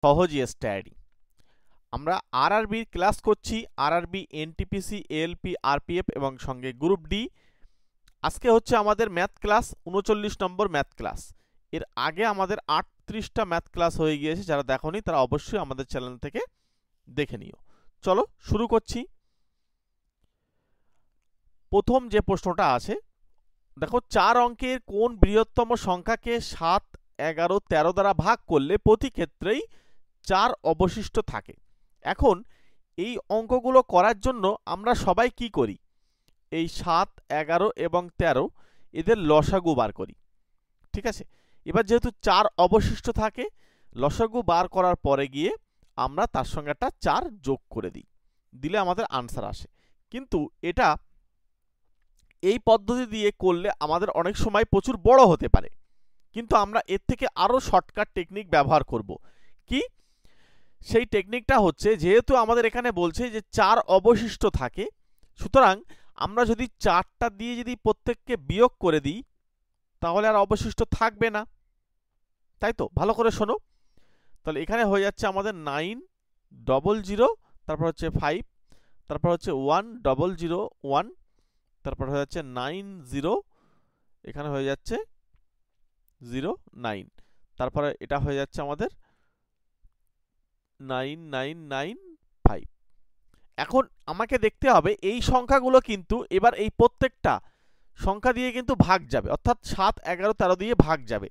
সহজ স্টাডি। আমরা আরআরবির ক্লাস করছি, আরআরবি, এনটিপিসি, এএলপি, আরপিএফ এবং সঙ্গে গ্রুপ ডি। আজকে হচ্ছে আমাদের ম্যাথ ক্লাস 39 নম্বর ম্যাথ ক্লাস। এর আগে আমাদের 38টা ম্যাথ ক্লাস হয়ে গিয়েছে, যারা দেখোনি তারা অবশ্যই আমাদের চ্যানেল থেকে দেখে নিও। চলো শুরু করছি। প্রথম যে প্রশ্নটা আছে, দেখো 4 অঙ্কের কোন বৃহত্তম সংখ্যাকে 7, 11, 13 দ্বারা ভাগ করলে প্রতি ক্ষেত্রেই 4 অবশিষ্ট থাকে। এখন এই অঙ্কগুলো করার জন্য আমরা সবাই কি করি, এই 7, 11 এবং 13 এদের লসাগু বার করি। ঠিক আছে, এবার যেহেতু 4 অবশিষ্ট থাকে, লসাগু বার করার পরে গিয়ে আমরা তার সঙ্গে একটা 4 যোগ করে দিই, দিলে আমাদের আনসার আসে। কিন্তু এটা এই পদ্ধতি দিয়ে করলে আমাদের অনেক সময় প্রচুর বড় হতে পারে, কিন্তু আমরা এর থেকে আরো শর্টকাট টেকনিক ব্যবহার করব। কি সেই টেকনিকটা হচ্ছে, যেহেতু আমাদের এখানে বলছে যে 4 অবশিষ্ট থাকে, সুতরাং আমরা যদি 4টা দিয়ে যদি প্রত্যেককে বিয়োগ করে দিই, তাহলে আর অবশিষ্ট থাকবে না, তাই তো? ভালো করে শোনো। তাহলে এখানে হয়ে যাচ্ছে আমাদের 900, তারপর হচ্ছে 5, তারপর হচ্ছে 1001, তারপর হয়ে যাচ্ছে 90, এখানে হয়ে যাচ্ছে 09, তারপরে এটা হয়ে যাচ্ছে আমাদের 9995। এখন আমাকে দেখতে হবে এই সংখ্যাগুলো কিন্তু এবার এই প্রত্যেকটা সংখ্যা দিয়ে কিন্তু ভাগ যাবে, অর্থাৎ 7, 11, 13 দিয়ে ভাগ যাবে।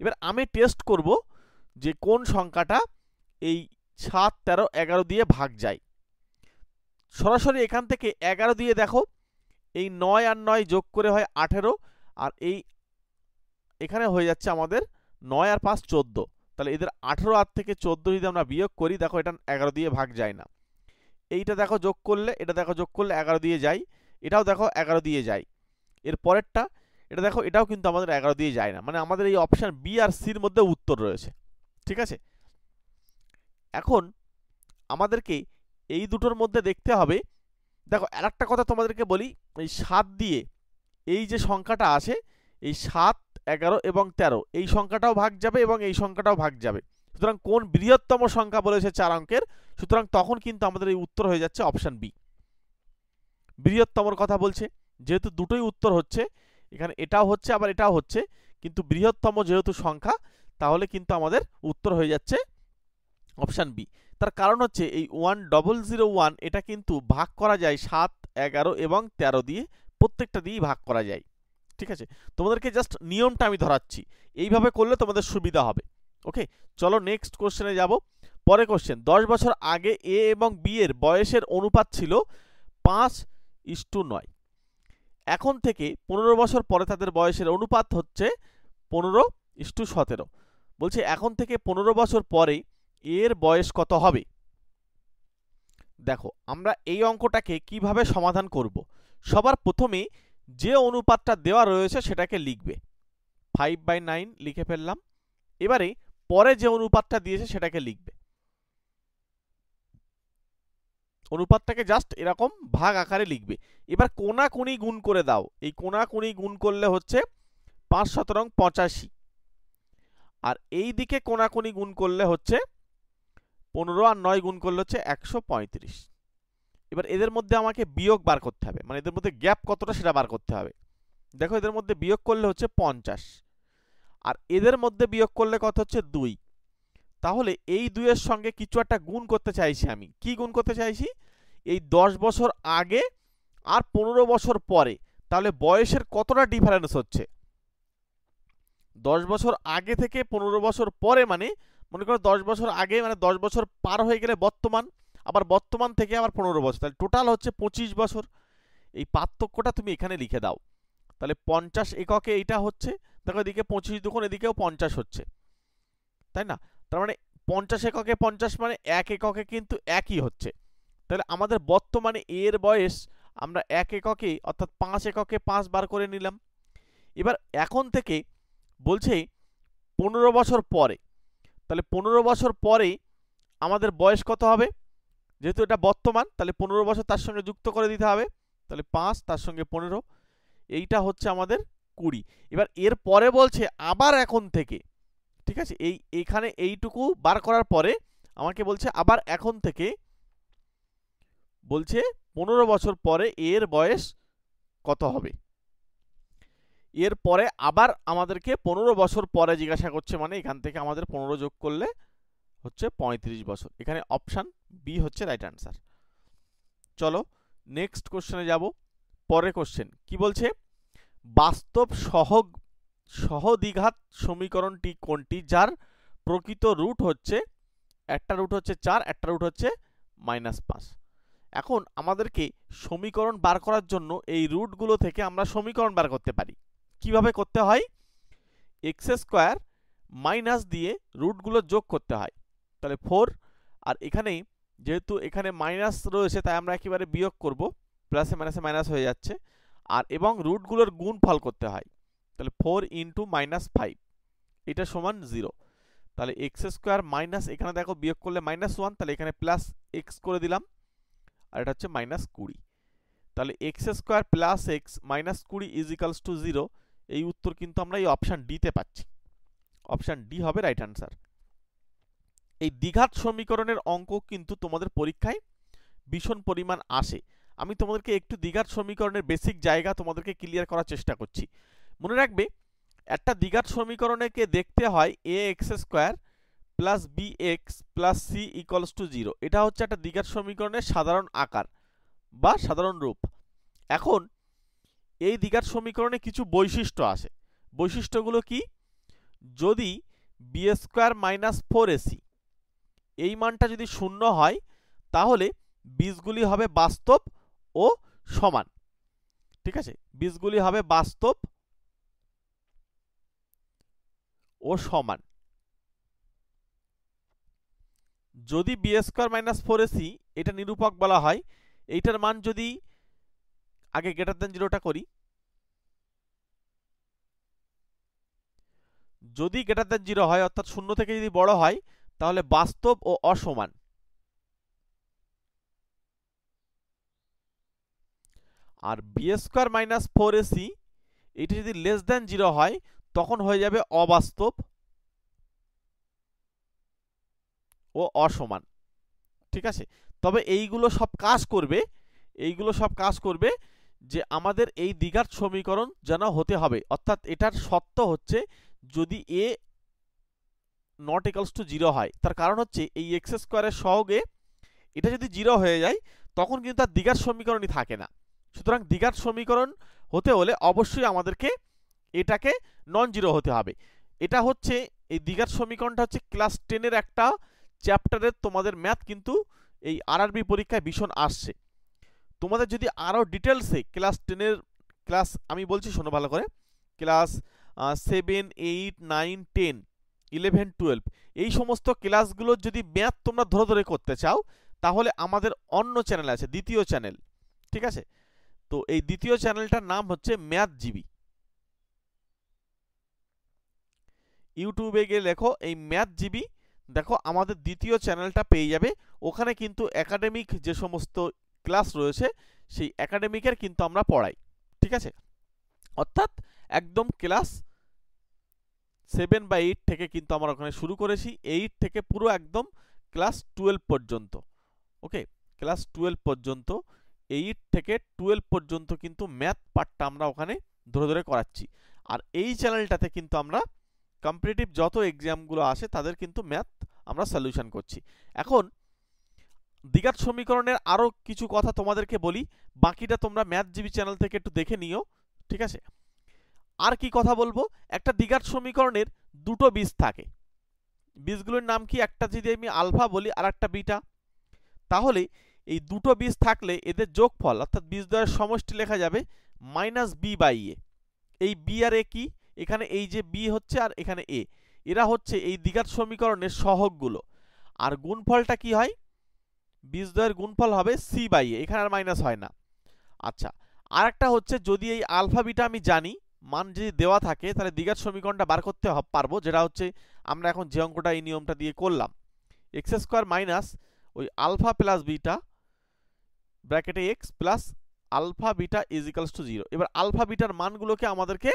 এবার আমি টেস্ট করব যে কোন সংখ্যাটা এই 7, 13, 11 দিয়ে ভাগ যায়। সরাসরি এখান থেকে 11 দিয়ে দেখো, এই 9 আর 9 যোগ করে হয় 18, আর এই এখানে হয়ে যাচ্ছে আমাদের 9 আর 5 14। তাহলে এদের 18 আর থেকে 14 যদি আমরা বিয়োগ করি, দেখো এটা 11 দিয়ে ভাগ যায় না। এইটা দেখো যোগ করলে, এটা দেখো যোগ করলে 11 দিয়ে যায়, এটাও দেখো 11 দিয়ে যায়। এর পরেরটা এটা দেখো, এটাও কিন্তু আমাদের 11 দিয়ে যায় না। মানে আমাদের এই অপশন বি আর সির মধ্যে উত্তর রয়েছে। ঠিক আছে, এখন আমাদেরকে এই দুটোর মধ্যে দেখতে হবে। দেখো আরেকটা কথা তোমাদেরকে বলি, এই 7 দিয়ে এই যে সংখ্যাটা আছে, এই 7, 11 এবং 13 এই সংখ্যাটাও ভাগ যাবে এবং এই সংখ্যাটাও ভাগ যাবে। সুতরাং কোন বৃহত্তম সংখ্যা বলেছে 4 অঙ্কের, সুতরাং তখন কিন্তু আমাদের এই উত্তর হয়ে যাচ্ছে অপশন বি, বৃহত্তমর কথা বলছে। যেহেতু দুটোই উত্তর হচ্ছে, এখানে এটাও হচ্ছে আবার এটাও হচ্ছে, কিন্তু বৃহত্তম যেহেতু সংখ্যা, তাহলে কিন্তু আমাদের উত্তর হয়ে যাচ্ছে অপশন বি। তার কারণ হচ্ছে এই 1001 এটা কিন্তু ভাগ করা যায় 7, 11 এবং 13 দিয়ে, প্রত্যেকটা দিয়েই ভাগ করা যায়। ঠিক আছে, তোমাদেরকে জাস্ট নিয়মটা আমি ধরাচ্ছি, এইভাবে করলে তোমাদের সুবিধা হবে। ওকে, চলো নেক্সট কোশ্চেনে যাব। পরে কোশ্চেন, 10 বছর আগে এ এবং বি এর বয়সের অনুপাত ছিল 5:9। এখন থেকে 15 বছর পরে তাদের বয়সের অনুপাত হচ্ছে 15:17। বলছে এখন থেকে 15 বছর পরে এর বয়স কত হবে। দেখো আমরা এই অঙ্কটাকে কিভাবে সমাধান করব। সবার প্রথমে যে অনুপাতটা দেওয়া রয়েছে সেটাকে লিখবে, 5/9 লিখে ফেললাম। এবারে পরে যে অনুপাতটা দিয়েছে সেটাকে লিখবে। অনুপাতটাকে জাস্ট এরকম ভাগ আকারে লিখবে। এবার কোনাকুনি গুণ করে দাও। এই কোনাকুনি গুণ করলে হচ্ছে 5 × 85, আর এই দিকে কোনাকুনি গুণ করলে হচ্ছে 15 আর 9 গুণ করলে হচ্ছে 135। এবার এদের মধ্যে আমাকে বিয়োগ বার করতে হবে, মানে এদের মধ্যে গ্যাপ কতটা সেটা বার করতে হবে। দেখো এদের মধ্যে বিয়োগ করলে হচ্ছে 50, আর এদের মধ্যে বিয়োগ করলে কত হচ্ছে 2। তাহলে এই দুইয়ের সঙ্গে কিছু একটা গুণ করতে চাইছি আমি। কি গুণ করতে চাইছি? এই 10 বছর আগে আর 15 বছর পরে, তাহলে বয়সের কতটা ডিফারেন্স হচ্ছে। 10 বছর আগে থেকে 15 বছর পরে, মানে মনে করো 10 বছর আগে মানে 10 বছর পার হয়ে গেলে বর্তমান, আবার বর্তমান থেকে আবার 15 বছর, তাহলে টোটাল হচ্ছে 25 বছর। এই পার্থক্যটা তুমি এখানে লিখে দাও। তাহলে 50 এককে এইটা হচ্ছে, দেখো এদিকে 25 দুগুণ এদিকেও 50 হচ্ছে, তাই না? তার মানে 50 এককে 50 মানে 1 এককে কিন্তু একই হচ্ছে। তাহলে আমাদের বর্তমানে এর বয়স আমরা 1 এককে অর্থাৎ 5 এককে 5 বার করে নিলাম। এবার এখন থেকে বলছে 15 বছর পরে, তাহলে 15 বছর পরে আমাদের বয়স কত হবে। যেহেতু এটা বর্তমান, তাহলে 15 বছর তার সঙ্গে যুক্ত করে দিতে হবে। তাহলে 5 তার সঙ্গে 15, এইটা হচ্ছে আমাদের 20। এবার এর পরে বলছে আবার এখন থেকে ঠিক আছে, এইখানে এইটুকু বার করার পরে আমাকে বলছে আবার এখন থেকে বলছে 15 বছর পরে এর বয়স কত হবে। এর পরে আবার আমাদেরকে 15 বছর পরে জিজ্ঞাসা করছে, মানে এখান থেকে আমাদের 15 যোগ করলে হচ্ছে 35 বছর। এখানে অপশান বি হচ্ছে রাইট অ্যান্সার। চলো নেক্সট কোশ্চেনে যাব। পরের কোশ্চেন কি বলছে, বাস্তব সহদ্বিঘাত সমীকরণটি কোনটি যার প্রকৃত রুট হচ্ছে, একটা রুট হচ্ছে 4, একটা রুট হচ্ছে -5। এখন আমাদেরকে সমীকরণ বার করার জন্য এই রুটগুলো থেকে আমরা সমীকরণ বার করতে পারি। কিভাবে করতে হয়, এক্স স্কোয়ার মাইনাস দিয়ে রুটগুলো যোগ করতে হয়। তাহলে 4, আর এখানেই যেহেতু এখানে মাইনাস রয়েছে তাই আমরা একেবারে বিয়োগ করব, প্লাসে মাইনাসে মাইনাস হয়ে যাচ্ছে। আর এবং রুটগুলোর গুণফল করতে হয়। তাহলে 4 × -5 এটা সমান 0। তাহলে এক্স স্কোয়ার মাইনাস, এখানে দেখো বিয়োগ করলে -1, তাহলে এখানে প্লাস এক্স করে দিলাম, আর এটা হচ্ছে -20। তাহলে এক্স স্কোয়ার প্লাস এক্স -20 = 0। এই উত্তর কিন্তু আমরা এই অপশান ডিতে পাচ্ছি। অপশান ডি হবে রাইট অ্যান্সার। এই দ্বিঘাত সমীকরণের অঙ্ক কিন্তু তোমাদের পরীক্ষায় ভীষণ পরিমাণ আসে। আমি তোমাদেরকে একটু দ্বিঘাত সমীকরণের বেসিক জায়গা তোমাদেরকে ক্লিয়ার করার চেষ্টা করছি। মনে রাখবে, একটা দ্বিঘাত সমীকরণকে দেখতে হয় ax² + bx + c = 0। এটা হচ্ছে একটা দ্বিঘাত সমীকরণের সাধারণ আকার বা সাধারণ রূপ। এখন এই দ্বিঘাত সমীকরণে কিছু বৈশিষ্ট্য আসে। বৈশিষ্ট্যগুলো কি, যদি b² - 4ac এই মানটা যদি 0 হয় তাহলে বীজগুলি হবে বাস্তব ও সমান। ঠিক আছে, বীজগুলি হবে বাস্তব ও সমান। যদি b² - 4ac এটা নিরূপক বলা হয়, এইটার মান যদি আগে >0টা করি, যদি >0 হয় অর্থাৎ 0 থেকে যদি বড় হয় তাহলে বাস্তব ও অসমান। আর b² - 4ac এটা যদি <0 হয় তখন হয়ে যাবে অবাস্তব ও অসমান। ঠিক আছে, তবে এইগুলো সব কাজ করবে যে আমাদের এই দ্বিঘাত সমীকরণ যেন হতে হবে, অর্থাৎ এটার শর্ত হচ্ছে যদি a ≠ 0 হয়। তার কারণ হচ্ছে এই x² এর সহগে এটা যদি 0 হয়ে যায় তখন কিন্তু তার দ্বিঘাত সমীকরণই থাকে না। সুতরাং দ্বিঘাত সমীকরণ হতে হলে অবশ্যই আমাদেরকে এটাকে নন জিরো হতে হবে। এটা হচ্ছে এই দ্বিঘাত সমীকরণটা হচ্ছে ক্লাস 10 এর একটা চ্যাপ্টারের তোমাদের ম্যাথ কিন্তু এই আরআরবি পরীক্ষায় ভীষণ আসছে। তোমাদের যদি আরো ডিটেলসে ক্লাস 10 এর আমি বলছি শোনো ভালো করে, ক্লাস 7, 8, 9, 10, 11, 12 এই সমস্ত ক্লাসগুলোর যদি ম্যাথ তোমরা ধরে ধরে করতে চাও তাহলে আমাদের অন্য চ্যানেল আছে, দ্বিতীয় চ্যানেল। ঠিক আছে, তো এই দ্বিতীয় চ্যানেলটার নাম হচ্ছে ম্যাথজিবি। ইউটিউবে গিয়ে লেখো এই ম্যাথজিবি, দেখো আমাদের দ্বিতীয় চ্যানেলটা পেয়ে যাবে। ওখানে কিন্তু একাডেমিক যে সমস্ত ক্লাস রয়েছে সেই একাডেমিকের কিন্তু আমরা পড়াই। ঠিক আছে, অর্থাৎ একদম ক্লাস 7 বা 8 থেকে কিন্তু আমরা ওখানে শুরু করেছি, 8 থেকে পুরো একদম ক্লাস 12 পর্যন্ত। ওকে, ক্লাস 12 পর্যন্ত, 8 থেকে 12 পর্যন্ত কিন্তু ম্যাথ পার্টটা আমরা ওখানে ধরে ধরে করাচ্ছি। আর এই চ্যানেলটাতে কিন্তু আমরা কম্পিটিটিভ যত এক্সামগুলো আসে তাদের কিন্তু ম্যাথ আমরা সলিউশন করছি। এখন দ্বিঘাত সমীকরণের আরো কিছু কথা তোমাদেরকে বলি, বাকিটা তোমরা ম্যাথজিবি চ্যানেল থেকে একটু দেখে নিও। ঠিক আছে, আর কি কথা বলবো, একটা দ্বিঘাত সমীকরণের দুটো বীজ থাকে। বীজগুলোর নাম কি, একটা যদি আমি আলফা বলি আর একটা বিটা, তাহলে এই দুটো বীজ থাকলে এদের যোগফল অর্থাৎ বীজদ্বয়ের সমষ্টি লেখা যাবে -b/a। এই বি আর এ কি, এখানে এই যে বি হচ্ছে আর এখানে এ, এরা হচ্ছে এই দ্বিঘাত সমীকরণের সহগগুলো। আর গুণফলটা কি হয়, বীজদ্বয়ের গুণফল হবে c/a, এখানে আর মাইনাস হয় না। আচ্ছা, আর একটা হচ্ছে যদি এই আলফা বিটা আমি জানি, মান যদি দেওয়া থাকে তাহলে দ্বিঘাত সমীকরণটা বার করতে পারবো, যেটা হচ্ছে আমরা এখন যে অঙ্কটা এই নিয়মটা দিয়ে করলাম, x² মাইনাস ওই আলফা প্লাস বিটা ব্র্যাকেটে x প্লাস আলফা বিটা = 0। এবার আলফা বিটার মানগুলোকে আমাদেরকে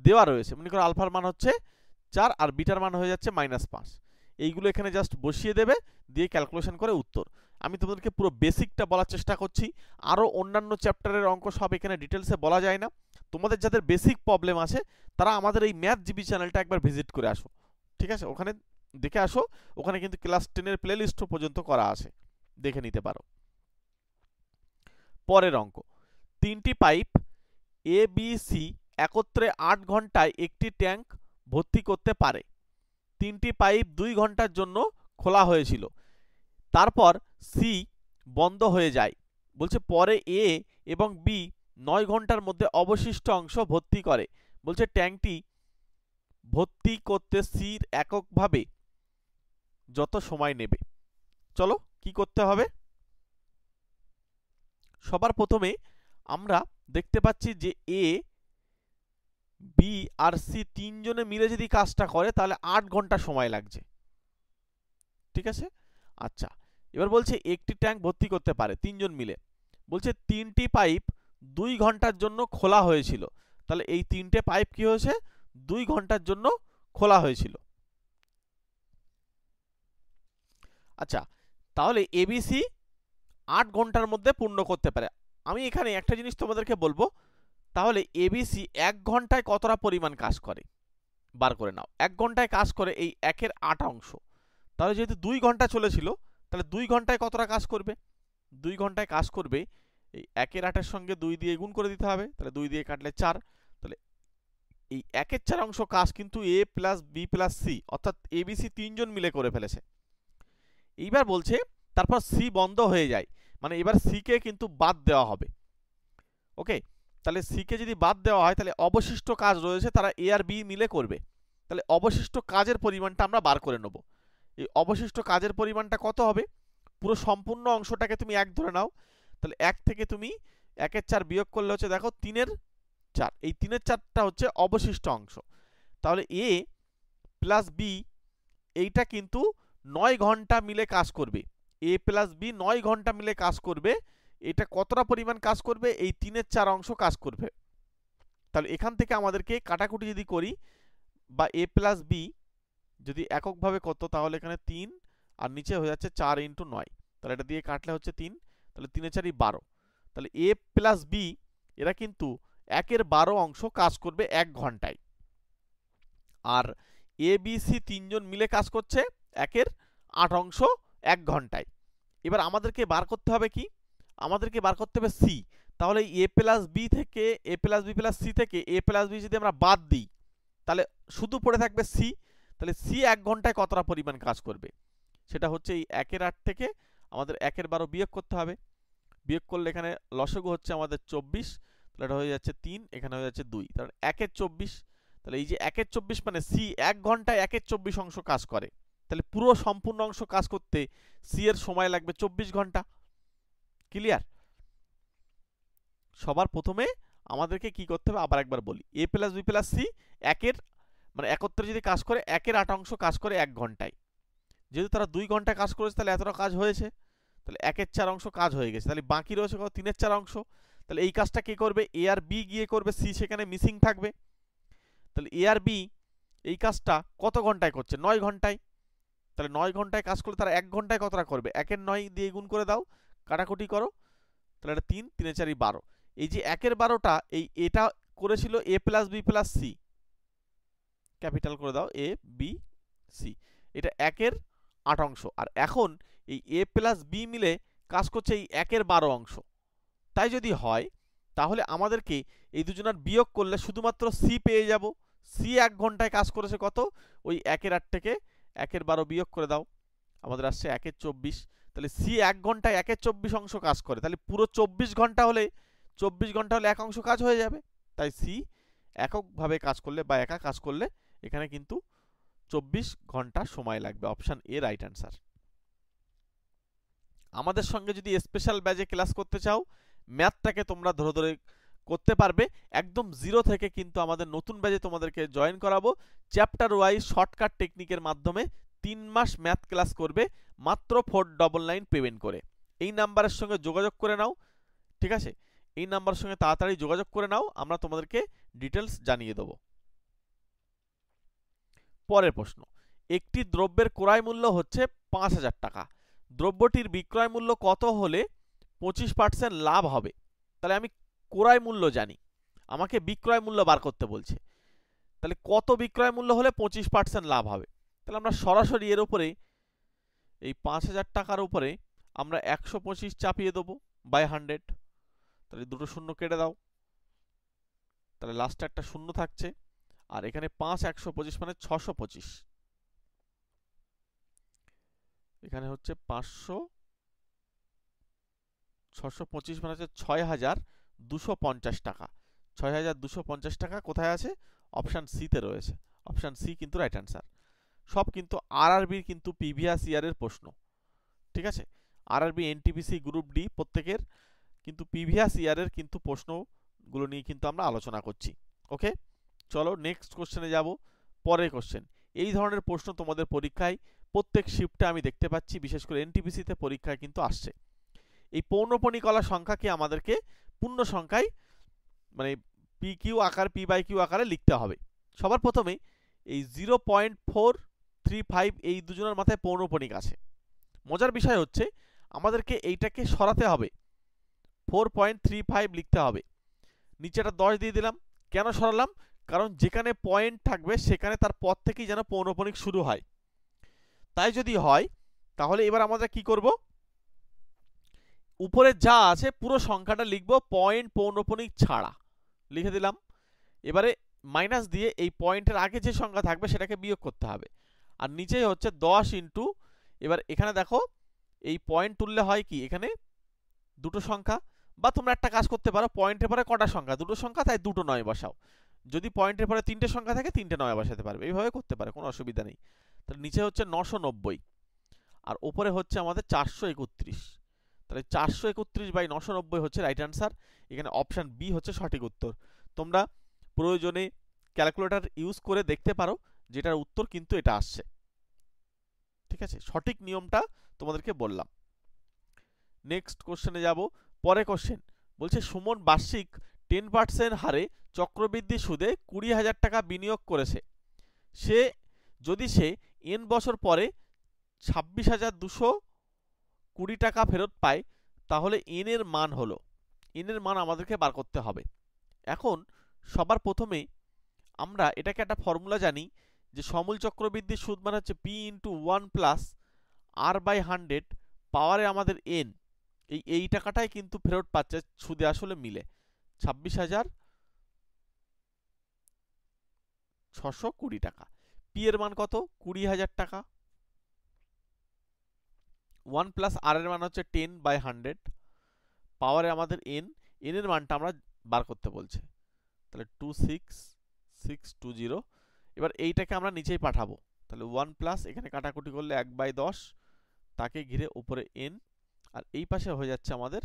দেওয়া রয়েছে, মনে করো আলফার মান হচ্ছে 4 আর বিটার মান হয়ে যাচ্ছে -5। এইগুলো এখানে জাস্ট বসিয়ে দেবে, দিয়ে ক্যালকুলেশন করে উত্তর। আমি তোমাদেরকে পুরো বেসিকটা বলার চেষ্টা করছি, আরও অন্যান্য চ্যাপ্টারের অঙ্ক সব এখানে ডিটেলসে বলা যায় না। তোমাদের যাদের বেসিক প্রবলেম আছে তারা আমাদের এই ম্যাথ জিবি চ্যানেলটা একবার ভিজিট করে আসো, ঠিক আছে? ওখানে দেখে আসো, ওখানে কিন্তু ক্লাস 10-এর প্লেলিস্ট পর্যন্ত করা আছে, দেখে নিতে পারো। পরের অঙ্ক, 3টি পাইপ এ বি সি একত্রে 8 ঘন্টায় একটি ট্যাঙ্ক ভর্তি করতে পারে। 3টি পাইপ 2 ঘন্টার জন্য খোলা হয়েছিল, তারপর সি বন্ধ হয়ে যায়। বলছে পরে এ এবং বি 9 ঘন্টার মধ্যে অবশিষ্ট অংশ ভর্তি করে। বলছে ট্যাঙ্কটি ভর্তি করতে সির এককভাবে যত সময় নেবে। চলো কি করতে হবে। সবার প্রথমে আমরা দেখতে পাচ্ছি যে এ বি আর সি তিনজনে মিলে যদি কাজটা করে তাহলে 8 ঘন্টা সময় লাগছে, ঠিক আছে? আচ্ছা, এবার বলছে একটি ট্যাঙ্ক ভর্তি করতে পারে 3 জন মিলে। বলছে 3টি পাইপ 2 ঘন্টার জন্য খোলা হয়েছিল, তাহলে এই 3টে পাইপ কি হয়েছে? 2 ঘন্টার জন্য খোলা হয়েছিল। আচ্ছা, তাহলে এবিসি 8 ঘন্টার মধ্যে পূর্ণ করতে পারে। আমি এখানে একটা জিনিস তোমাদেরকে বলবো, তাহলে এবিসি 1 ঘন্টায় কতটা পরিমাণ কাজ করে বার করে নাও। 1 ঘন্টায় কাজ করে এই 1-এর 8 অংশ, তাহলে যেহেতু 2 ঘন্টা চলেছিল, তাহলে 2 ঘন্টায় কতটা কাজ করবে? 2 ঘন্টায় কাজ করবে এই 1-এর 8-এর সঙ্গে 2 দিয়ে গুণ করে দিতে হবে, তাহলে 2 দিয়ে কাটলে 4, তাহলে এই 1-এর 4 অংশ কাজ কিন্তু এ প্লাস বি প্লাস সি অর্থাৎ এবিসি 3 জন মিলে করে ফেলেছে। এইবার বলছে তারপর সি বন্ধ হয়ে যায়, মানে এবার সি কে কিন্তু বাদ দেওয়া হবে। ওকে, তাহলে সি কে যদি বাদ দেওয়া হয় তাহলে অবশিষ্ট কাজ রয়েছে তারা এ আর বি মিলে করবে। তাহলে অবশিষ্ট কাজের পরিমাণটা আমরা বার করে নেব। এই অবশিষ্ট কাজের পরিমাণটা কত হবে? পুরো সম্পূর্ণ অংশটাকে তুমি 1 ধরে নাও, তাহলে 1 থেকে তুমি 1-এর 4 বিয়োগ করলে হচ্ছে দেখো 3-এর 4, এই 3-এর 4টা হচ্ছে অবশিষ্ট অংশ। তাহলে এ প্লাস বি এইটা কিন্তু 9 ঘন্টা মিলে কাজ করবে। এ প্লাস বি 9 ঘন্টা মিলে কাজ করবে। এটা কতটা পরিমাণ কাজ করবে? এই 3-এর 4 অংশ কাজ করবে। তাহলে এখান থেকে আমাদেরকে কাটাকুটি যদি করি, বা এ প্লাস বি যদি এককভাবে করতো তাহলে এখানে 3 আর নিচে হয়ে যাচ্ছে 4 ইন্টু 9, তাহলে এটা দিয়ে কাটলে হচ্ছে 3, তাহলে 3-এর 4 12। তাহলে এ প্লাস বি এরা কিন্তু 1-এর 12 অংশ কাজ করবে 1 ঘন্টায়, আর এ বি সি 3 জন মিলে কাজ করছে 1-এর 8 অংশ 1 ঘন্টায়। এবার আমাদেরকে বার করতে হবে কি? আমাদেরকে বার করতে হবে সি। তাহলে এ প্লাস বি থেকে এ প্লাস বি প্লাস সি থেকে এ প্লাস বি যদি আমরা বাদ দিই তাহলে শুধু পড়ে থাকবে সি। তাহলে সি 1 ঘন্টায় কতটা পরিমাণ কাজ করবে? সেটা হচ্ছে এই 1-এর 8 থেকে আমাদের 1-এর 12 বিয়োগ করতে হবে। বিয়োগ করলে এখানে লসগু হচ্ছে আমাদের 24, তাহলে এটা হয়ে যাচ্ছে 3, এখানে হয়ে যাচ্ছে 2, তাহলে 1-এর 24। তাহলে এই যে 1-এর 24 মানে সি 1 ঘন্টায় 1-এর 24 অংশ কাজ করে, তাহলে পুরো সম্পূর্ণ অংশ কাজ করতে সি এর সময় লাগবে 24 ঘন্টা। ক্লিয়ার? সবার প্রথমে আমাদেরকে কি করতে হবে আবার একবার বলি, এ প্লাস বি প্লাস সি 1-এর মানে একত্রে যদি কাজ করে 1-এর 8 অংশ কাজ করে 1 ঘন্টায়। যেহেতু তারা 2 ঘন্টা কাজ করেছে তাহলে এতটা কাজ হয়েছে, তাহলে 1-এর 4 অংশ কাজ হয়ে গেছে, তাহলে বাকি রয়েছে কত? 3-এর 4 অংশ। তাহলে এই কাজটা কে করবে? এ আর বি গিয়ে করবে, সি সেখানে মিসিং থাকবে। তাহলে এ আর বি এই কাজটা কত ঘন্টায় করছে? 9 ঘন্টায়। তাহলে 9 ঘন্টায় কাজ করলে তারা 1 ঘন্টায় কতটা করবে? 1-এর 9 দিয়ে গুণ করে দাও, কাটাকুটি করো, তাহলে এটা 3, 3-এর 4 12। এই যে 1-এর 12টা এই এটা করেছিল A plus B plus C, capital করে দাও এ বি সি, এটা 1-এর 8 অংশ। আর এখন এই এ প্লাস বি মিলে কাজ করছে এই 1-এর 12 অংশ। তাই যদি হয় তাহলে আমাদেরকে এই দুজনের বিয়োগ করলে শুধুমাত্র সি পেয়ে যাব। সি 1 ঘন্টায় কাজ করেছে কত? ওই 1-এর 8 থেকে 1-এর 12 বিয়োগ করে দাও, আমাদের আসছে 1-এর 24। তাহলে সি 1 ঘন্টায় 1-এর 24 অংশ কাজ করে, তাহলে পুরো 24 ঘন্টা হলে 1 অংশ কাজ হয়ে যাবে। তাই সি এককভাবে কাজ করলে বা একা কাজ করলে এখানে কিন্তু 24 ঘন্টা সময় লাগবে। Option A right answer. আমাদের সঙ্গে যদি স্পেশাল ব্যাচে ক্লাস করতে চাও, ম্যাথটাকে তোমরা ধরে ধরে করতে পারবে একদম জিরো থেকে, কিন্তু আমাদের নতুন ব্যাচে তোমাদেরকে জয়েন করাবো। চ্যাপ্টার ওয়াইজ শর্টকাট টেকনিকের মাধ্যমে 3 মাস ম্যাথ ক্লাস করবে মাত্র 499 পেমেন্ট করে। এই নাম্বারের সঙ্গে যোগাযোগ করে নাও, ঠিক আছে? এই নাম্বারের সঙ্গে তাড়াতাড়ি যোগাযোগ করে নাও, আমরা তোমাদেরকে ডিটেলস জানিয়ে দেবো। পরের প্রশ্ন, একটি দ্রব্যের ক্রয় মূল্য হচ্ছে ৫,০০০ টাকা, দ্রব্যটির বিক্রয় মূল্য কত হলে 25% লাভ হবে? তাহলে আমি ক্রয় মূল্য জানি, আমাকে বিক্রয় মূল্য বার করতে বলছে, তাহলে কত বিক্রয় মূল্য হলে 25% লাভ হবে? তাহলে আমরা সরাসরি এর উপরে এই ৫,০০০ টাকার উপরে আমরা ১২৫ চাপিয়ে দেবো বাই 100, তাহলে দুটো শূন্য কেটে দাও, তাহলে লাস্টে একটা শূন্য থাকছে, আর এখানে ৫ 125 মানে ৬২৫, এখানে হচ্ছে 625 মানে হচ্ছে ৬,২৫০ টাকা। ৬,২৫০ টাকা কোথায় আছে? অপশান সিতে রয়েছে। অপশান সি কিন্তু রাইট অ্যান্সার। সব কিন্তু আরআরবির কিন্তু প্রিভিয়াস ইয়ারের প্রশ্ন, ঠিক আছে? আরআরবি, এনটিপিসি, গ্রুপ ডি প্রত্যেকের কিন্তু প্রিভিয়াস ইয়ারের কিন্তু প্রশ্নগুলো নিয়ে কিন্তু আমরা আলোচনা করছি। ওকে, চলো নেক্সট কোশ্চেনে যাব। পরের কোশ্চেন, এই ধরনের প্রশ্ন তোমাদের পরীক্ষায় প্রত্যেক শিফটে আমি দেখতে পাচ্ছি, বিশেষ করে এনটিপিসিতে পরীক্ষায় কিন্তু আসছে। এই পৌনঃপুনিকলা সংখ্যাকে আমাদেরকে পূর্ণ সংখ্যায় মানে পি কিউ আকার, পি বাই কিউ আকারে লিখতে হবে। সবার প্রথমে এই 0.435 এই দুজনের মাথায় পৌনঃপুনিক আছে। মজার বিষয় হচ্ছে আমাদেরকে এইটাকে সরাতে হবে, 4.35 লিখতে হবে, নিচেটা 10 দিয়ে দিলাম। কেন সরালাম? কারণ যেখানে পয়েন্ট থাকবে সেখানে তার পর থেকেই যেন পৌনঃপুনিক শুরু হয়। তাই যদি হয় তাহলে এবার আমরা কি করব, উপরে যা আছে পুরো সংখ্যাটা লিখব পয়েন্ট পৌনঃপুনিক ছাড়া, লিখে দিলাম। এবারে মাইনাস দিয়ে এই পয়েন্টের আগে যে সংখ্যা থাকবে সেটাকে বিয়োগ করতে হবে, আর নিচেই হচ্ছে 10 ইন্টু, এবার এখানে দেখো এই পয়েন্ট তুললে হয় কি, এখানে দুটো সংখ্যা, বা তোমরা একটা কাজ করতে পারো, পয়েন্টের পরে কটা সংখ্যা, দুটো সংখ্যা, তাই দুটো 9 বসাও। যদি পয়েন্টের পরে 3টে সংখ্যা থাকে 3টে 9 বসাতে পারবে, এইভাবে করতে পারে, কোনো অসুবিধা নেই। তাহলে নিচে হচ্ছে 990 আর উপরে হচ্ছে আমাদের 431, তাহলে 431/990 হচ্ছে রাইট অ্যান্সার। এখানে অপশান বি হচ্ছে সঠিক উত্তর। তোমরা প্রয়োজনে ক্যালকুলেটর ইউজ করে দেখতে পারো, যেটার উত্তর কিন্তু এটা আসছে, ঠিক আছে? সঠিক নিয়মটা তোমাদেরকে বললাম। নেক্সট কোশ্চেনে যাব। পরে কোশ্চেন বলছে, সুমন বার্ষিক 10% হারে চক্রবৃদ্ধি সুদে 20,000 টাকা বিনিয়োগ করেছে, যদি সে n বছর পরে 26,220 টাকা ফেরত পায়, তাহলে n এর মান হলো, n এর মান আমাদেরকে বার করতে হবে। এখন সবার প্রথমে আমরা এটাকে একটা ফর্মুলা জানি, যে সমূল চক্রবৃদ্ধি সুদ মানে হচ্ছে p ইন্টু 1 প্লাস r/100 পাওয়ারে আমাদের n, এই টাকাটাই কিন্তু ফেরত পাচ্ছে সুদে আসলে মিলে 26,620 টাকা। পি এর মান কত? 20,000 টাকা। 1 প্লাস আর এর মান হচ্ছে 10/100 পাওয়ারে আমাদের n, n এর মানটা আমরা বার করতে বলছে, তাহলে 26620। এবার এইটাকে আমরা নিচেই পাঠাবো, তাহলে 1 প্লাস এখানে কাটাকুটি করলে 1/10, তাকে ঘিরে উপরে n, আর এই পাশে হয়ে যাচ্ছে আমাদের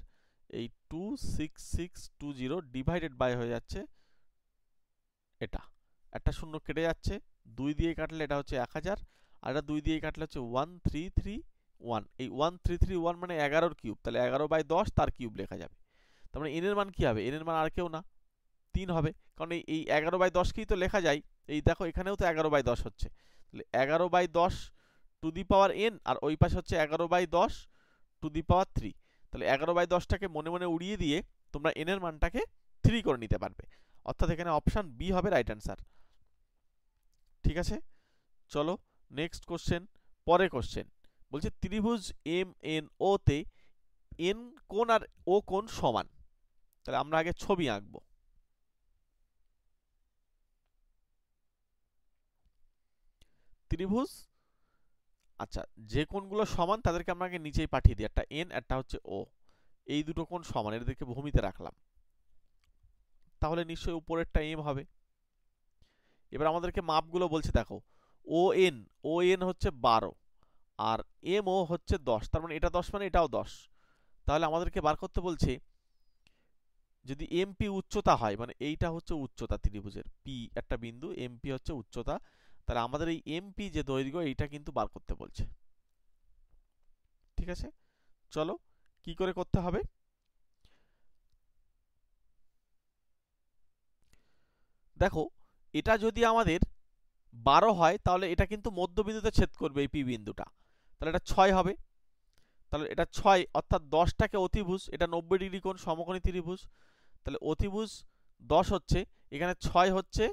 এই 26620 ডিভাইডেড বাই হয়ে যাচ্ছে এটা, একটা শূন্য কেটে যাচ্ছে, 2 দিয়ে কাটলে এটা হচ্ছে 1000, আর এটা 2 দিয়ে কাটলে হচ্ছে 1331। এই 1331 মানে 11 কিউব, তাহলে 11/10 তার কিউব লেখা যাবে। তার মানে n এর মান কি হবে? n এর মান আর কেউ না, 3 হবে, কারণ এই 11/10 কেই তো লেখা যায়। এই দেখো এখানেও তো 11/10 হচ্ছে, তাহলে 11/10 টু দি পাওয়ার n, আর ওই পাশে হচ্ছে 11/10 টু দি পাওয়ার 3। তাহলে 11/10টাকে মনে মনে উড়িয়ে দিয়ে তোমরা n এর মানটাকে 3 করে নিতে পারবে, অর্থাৎ এখানে অপশান বি হবে রাইট অ্যান্সার, ঠিক আছে? চলো নেক্সট কোশ্চেন। পরে কোশ্চেন বলছে, ত্রিভুজ এম এন ও তে এন কোণ আর ও কোণ সমান। তাহলে আমরা আগে ছবি আঁকবো। ত্রিভুজ, আচ্ছা, যে কোণগুলো সমান তাদেরকে আমরা আগে নিচেই পাঠিয়ে দিই, একটা এন একটা হচ্ছে ও, এই দুটো কোণ সমান, এদেরকে ভূমিতে রাখলাম, তাহলে নিশ্চয়ই উপরেরটা এম হবে। এবার আমাদেরকে মাপগুলো বলছে, দেখো ও এন হচ্ছে 12 আর এম ও হচ্ছে 10, তার মানে এটা 10 মানে এটাও 10। তাহলে আমাদেরকে বার করতে বলছে, যদি এমপি উচ্চতা হয়, মানে এইটা হচ্ছে উচ্চতা ত্রিভুজের, পি একটা বিন্দু, এমপি হচ্ছে উচ্চতা, তাহলে আমাদের এই এমপি যে দৈর্ঘ্য এইটা কিন্তু বার করতে বলছে, ঠিক আছে? চলো কি করে করতে হবে। দেখো এটা যদি আমাদের 12 হয় তাহলে এটা কিন্তু মধ্যবিন্দুতে ছেদ করবে এই পি বিন্দুটা, তাহলে এটা 6 হবে। তাহলে এটা 6 অর্থাৎ 10টাকে অতিভুজ, এটা 90 ডিগ্রি কোণ সমকোণী ত্রিভুজ, তাহলে অতিভুজ 10 হচ্ছে, এখানে 6 হচ্ছে,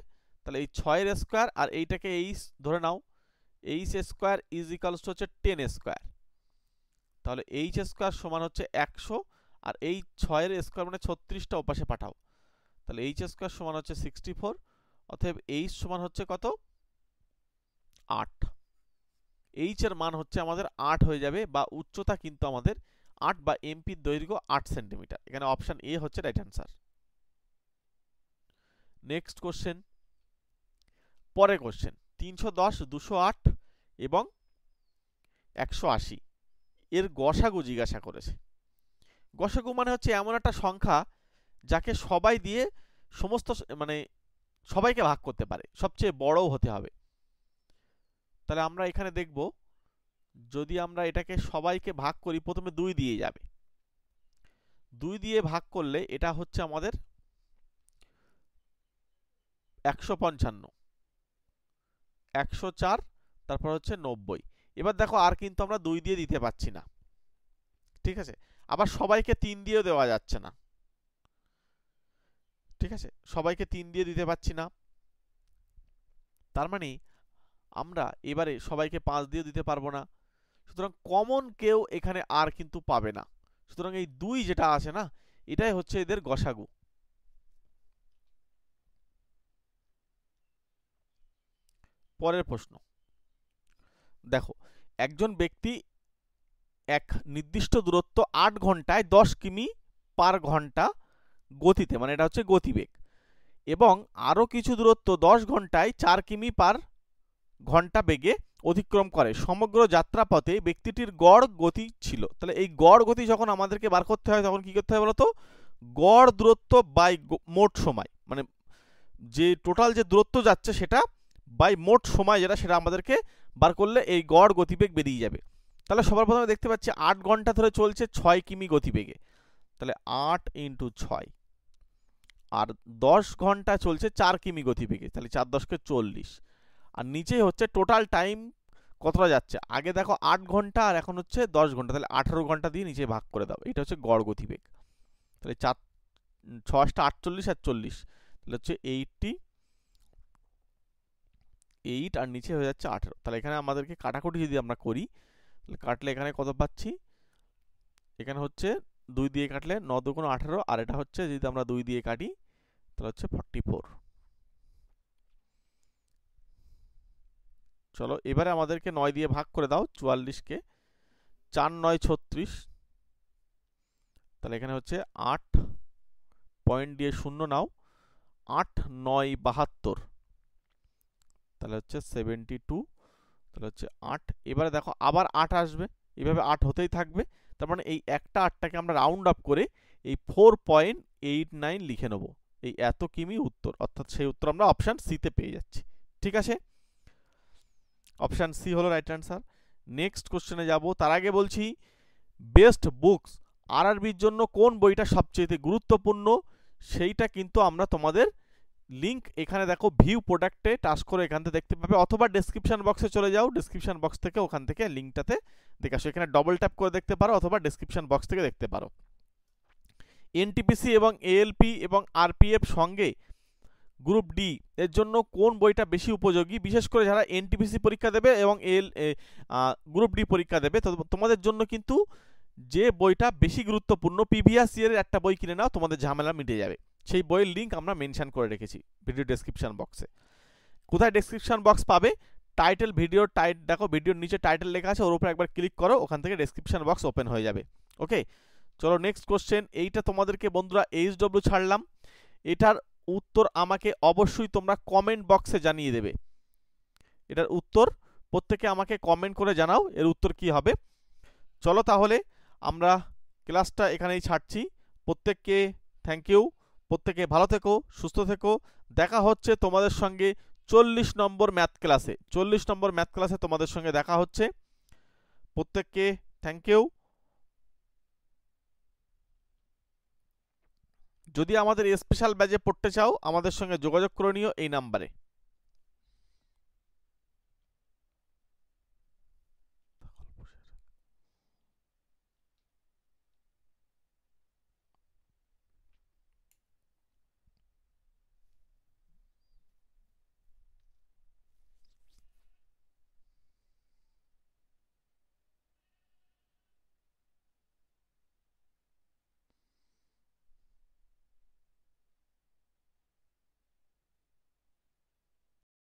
তাহলে এই 6 এর স্কয়ার আর এইটাকে এইচ ধরে নাও, H square is equals to হচ্ছে 10 স্কয়ার, তাহলে এইচ স্কয়ার সমান হচ্ছে 100 আর এই 6 এর স্কয়ার মানে 36টা ওপাশে পাঠাও, তাহলে এইচ স্কয়ার সমান হচ্ছে 64, অতএব এইচ সমান হচ্ছে কত 8। এইচ এর মান হচ্ছে আমাদের 8 হয়ে যাবে, বা উচ্চতা কিন্তু আমাদের 8 বা এমপির দৈর্ঘ্য 8 সেন্টিমিটার। এখানে অপশন এ হচ্ছে রাইট অ্যান্সার। নেক্সট কোশ্চেন, পরে কোশ্চেন 310, 208 এবং 180 এর গসাগু জিজ্ঞাসা করেছে। গসাগু মানে হচ্ছে এমন একটা সংখ্যা যাকে সবাই দিয়ে সমস্ত মানে সবাইকে ভাগ করতে পারে, সবচেয়ে বড়ও হতে হবে। তাহলে আমরা এখানে দেখব, যদি আমরা এটাকে সবাইকে ভাগ করি, প্রথমে 2 দিয়ে যাবে, 2 দিয়ে ভাগ করলে এটা হচ্ছে আমাদের 155, 104, তারপর হচ্ছে 90। এবার দেখো আর কিন্তু আমরা 2 দিয়ে দিতে পাচ্ছি না, ঠিক আছে। আবার সবাইকে 3 দিয়েও দেওয়া যাচ্ছে না, ঠিক আছে, সবাইকে 3 দিয়ে দিতে পাচ্ছি না, তার মানে আমরা এবারে সবাইকে 5 দিয়ে দিতে পারবো না, সুতরাং কমন কেউ এখানে আর কিন্তু পাবে না। সুতরাং এই 2 যেটা আছে না, এটাই হচ্ছে এদের গসাগু। পরের প্রশ্ন দেখো, একজন ব্যক্তি এক নির্দিষ্ট দূরত্ব 8 ঘন্টায় 10 কিমি পার ঘন্টা গতিতে, মানে এটা হচ্ছে গতিবেগ, এবং আরো কিছু দূরত্ব 10 ঘন্টায় 4 কিমি পার ঘন্টা বেগে অতিক্রম করে, সমগ্র যাত্রাপথে ব্যক্তিটির গড় গতি ছিল। তাহলে এই গড় গতি যখন আমাদেরকে বার করতে হয় তখন কি করতে হয় বলতো, গড় দূরত্ব বাই মোট সময়, মানে যে টোটাল যে দূরত্ব যাচ্ছে সেটা বাই মোট সময় যেটা, সেটা আমাদেরকে বার করলে এই গড় গতিবেগ বেরিয়ে যাবে। তাহলে সবার প্রথমে দেখতে পাচ্ছি 8 ঘন্টা ধরে চলছে 6 কিমি গতিবেগে, তাহলে 8 ইন্টু 6, আর 10 ঘন্টা চলছে 4 কিমি গতিবেগে, তাহলে 4 10 40, আর নিচে হচ্ছে টোটাল টাইম কতটা যাচ্ছে। আগে দেখো 8 ঘন্টা আর এখন হচ্ছে 10 ঘন্টা, তাহলে 18 ঘন্টা দিয়ে নিচে ভাগ করে দাও, এটা হচ্ছে গড় গতিবেগ। তাহলে 4 6 48 আর 40, তাহলে হচ্ছে 88 আর নিচে হয়ে যাচ্ছে 18। তাহলে এখানে আমাদেরকে কাটাকুটি যদি আমরা করি, তাহলে কাটলে এখানে কত পাচ্ছি, এখানে হচ্ছে 2 দিয়ে কাটলে 9 2 18, আর এটা হচ্ছে যদি আমরা 2 দিয়ে কাটি তাহলে হচ্ছে 44। চলো এবারে আমাদেরকে 9 দিয়ে ভাগ করে দাও 44কে, 4 9 36, তাহলে এখানে হচ্ছে 8 পয়েন্ট দিয়ে শূন্য নাও, 8 9 72, তাহলে হচ্ছে 72, তাহলে হচ্ছে 8। এবারে দেখো আবার 8 আসবে, এইভাবে 8 হতেই থাকবে, তার মানে এই একটা 8টাকে আমরা রাউন্ড আপ করে এই 4.89 লিখে নেব, এই এত কিমি উত্তর, অর্থাৎ সেই উত্তর আমরা অপশন সি তে পেয়ে যাচ্ছি। ঠিক আছে, অপশন সি হলো রাইট অ্যান্সার। নেক্সট কোশ্চেনে যাব, তার আগে বলছি বেস্ট বুকস আরআরবির জন্য কোন বইটা সবচেয়ে গুরুত্বপূর্ণ, সেইটা কিন্তু আমরা তোমাদের লিংক এখানে দেখো ভিউ প্রোডাক্টে টাচ করে এখান থেকে দেখতে পাবে, অথবা ডেসক্রিপশন বক্সে চলে যাও, ডেসক্রিপশন বক্স থেকে ওখান থেকে লিংকটাতে দেখে আসো, এখানে ডবল ট্যাপ করে দেখতে পারো অথবা ডেসক্রিপশন বক্স থেকে দেখতে পারো। এনটিপিসি এবং এএলপি এবং আরপিএফ সঙ্গে গ্রুপ ডি এর জন্য কোন বইটা বেশি উপযোগী, বিশেষ করে যারা এনটিপিসি পরীক্ষা দেবে এবং গ্রুপ ডি পরীক্ষা দেবে, তো তোমাদের জন্য কিন্তু যে বইটা বেশি গুরুত্বপূর্ণ, প্রিভিয়াস ইয়ারের একটা বই কিনে নাও, তোমাদের ঝামেলা মিটে যাবে। সেই বইয়ের লিঙ্ক আমরা মেনশন করে রেখেছি ভিডিও ডেসক্রিপশন বক্সে। কোথায় ডেসক্রিপশন বক্স পাবে, টাইটেল ভিডিওর দেখো ভিডিওর নিচে টাইটেল লেখা আছে, ওর উপর একবার ক্লিক করো, ওখান থেকে ডেসক্রিপশন বক্স ওপেন হয়ে যাবে। ওকে, চলো নেক্সট কোশ্চেন। এইটা তোমাদেরকে বন্ধুরা এইচডব্লিউ ছাড়লাম, এটার উত্তর আমাকে অবশ্যই তোমরা কমেন্ট বক্সে জানিয়ে দেবে। এটার উত্তর প্রত্যেকে আমাকে কমেন্ট করে জানাও এর উত্তর কি হবে। চলো তাহলে আমরা ক্লাসটা এখানেই ছাড়ছি। প্রত্যেককে থ্যাংক ইউ, প্রত্যেকে ভালো থেকো, সুস্থ থেকো। দেখা হচ্ছে তোমাদের সঙ্গে 40 নম্বর ম্যাথ ক্লাসে, 40 নম্বর ম্যাথ ক্লাসে তোমাদের সঙ্গে দেখা হচ্ছে। প্রত্যেককে থ্যাংক ইউ। যদি আমাদের স্পেশাল ব্যাচে পড়তে চাও আমাদের সঙ্গে যোগাযোগ করে নিও এই নাম্বারে।